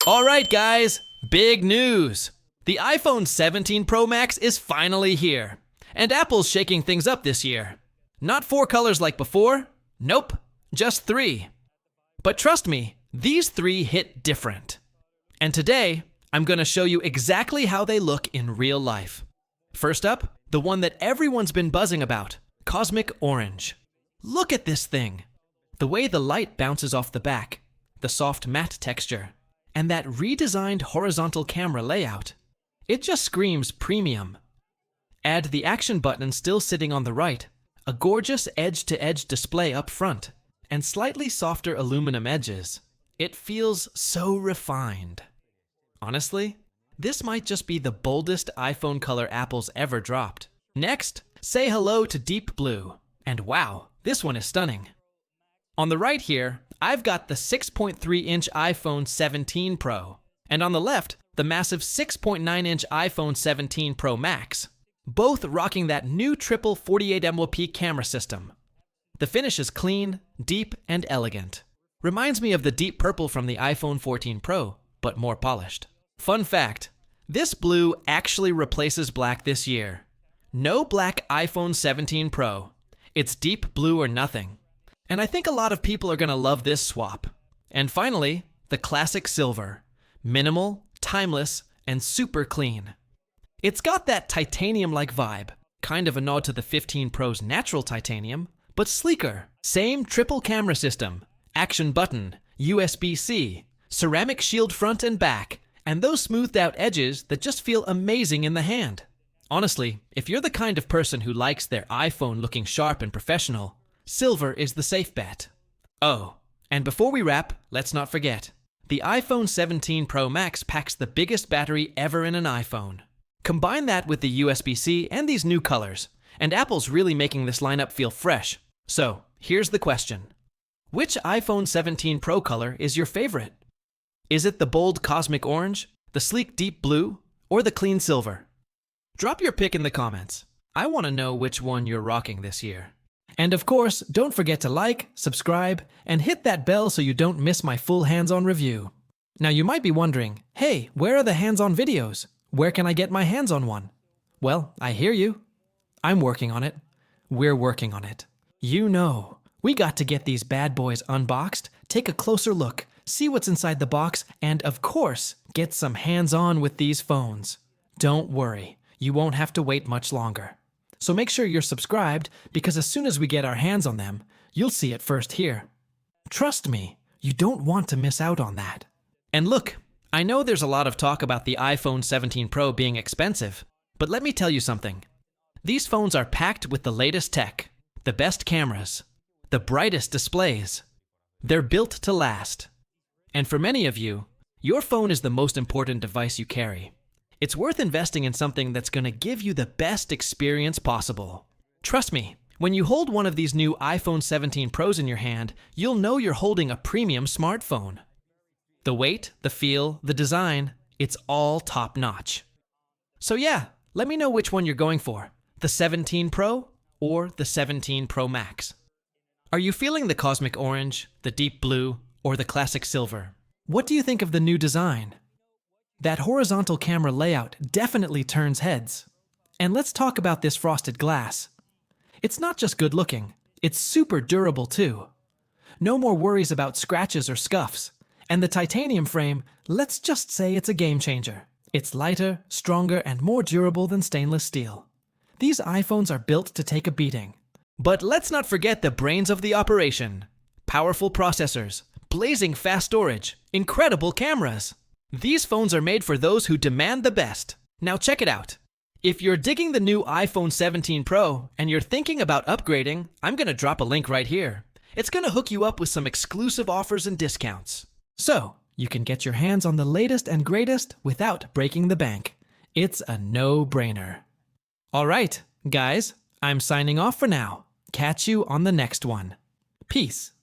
Alright guys, big news! The iPhone 17 Pro Max is finally here, and Apple's shaking things up this year. Not 4 colors like before, nope, just 3. But trust me, these 3 hit different. And today, I'm gonna show you exactly how they look in real life. First up, the one that everyone's been buzzing about, Cosmic Orange. Look at this thing! The way the light bounces off the back, the soft matte texture, and that redesigned horizontal camera layout. It just screams premium. Add the action button still sitting on the right, a gorgeous edge-to-edge display up front, and slightly softer aluminum edges. It feels so refined. Honestly, this might just be the boldest iPhone color Apple's ever dropped. Next, say hello to Deep Blue. And wow, this one is stunning. On the right here, I've got the 6.3-inch iPhone 17 Pro, and on the left, the massive 6.9-inch iPhone 17 Pro Max, both rocking that new triple 48MP camera system. The finish is clean, deep, and elegant. Reminds me of the deep purple from the iPhone 14 Pro, but more polished. Fun fact, this blue actually replaces black this year. No black iPhone 17 Pro. It's deep blue or nothing. And I think a lot of people are gonna love this swap. And finally, the classic silver. Minimal, timeless, and super clean. It's got that titanium-like vibe, kind of a nod to the 15 Pro's natural titanium, but sleeker. Same triple camera system, action button, USB-C, ceramic shield front and back, and those smoothed out edges that just feel amazing in the hand. Honestly, if you're the kind of person who likes their iPhone looking sharp and professional, silver is the safe bet. Oh, and before we wrap, let's not forget, the iPhone 17 Pro Max packs the biggest battery ever in an iPhone. Combine that with the USB-C and these new colors, and Apple's really making this lineup feel fresh. So, here's the question. Which iPhone 17 Pro color is your favorite? Is it the bold cosmic orange, the sleek deep blue, or the clean silver? Drop your pick in the comments. I want to know which one you're rocking this year. And of course, don't forget to like, subscribe, and hit that bell so you don't miss my full hands-on review. Now you might be wondering, hey, where are the hands-on videos? Where can I get my hands on one? Well, I hear you. I'm working on it. We're working on it. You know, we got to get these bad boys unboxed, take a closer look, see what's inside the box, and of course, get some hands-on with these phones. Don't worry, you won't have to wait much longer. So make sure you're subscribed, because as soon as we get our hands on them, you'll see it first here. Trust me, you don't want to miss out on that. And look, I know there's a lot of talk about the iPhone 17 Pro being expensive, but let me tell you something. These phones are packed with the latest tech, the best cameras, the brightest displays. They're built to last. And for many of you, your phone is the most important device you carry. It's worth investing in something that's going to give you the best experience possible. Trust me, when you hold one of these new iPhone 17 Pros in your hand, you'll know you're holding a premium smartphone. The weight, the feel, the design, it's all top-notch. So yeah, let me know which one you're going for, the 17 Pro or the 17 Pro Max. Are you feeling the cosmic orange, the deep blue, or the classic silver? What do you think of the new design? That horizontal camera layout definitely turns heads. And let's talk about this frosted glass. It's not just good looking, it's super durable too. No more worries about scratches or scuffs. And the titanium frame, let's just say it's a game changer. It's lighter, stronger, and more durable than stainless steel. These iPhones are built to take a beating. But let's not forget the brains of the operation. Powerful processors, blazing fast storage, incredible cameras. These phones are made for those who demand the best. Now check it out. If you're digging the new iPhone 17 Pro and you're thinking about upgrading, I'm gonna drop a link right here. It's gonna hook you up with some exclusive offers and discounts. So, you can get your hands on the latest and greatest without breaking the bank. It's a no-brainer. Alright, guys, I'm signing off for now. Catch you on the next one. Peace.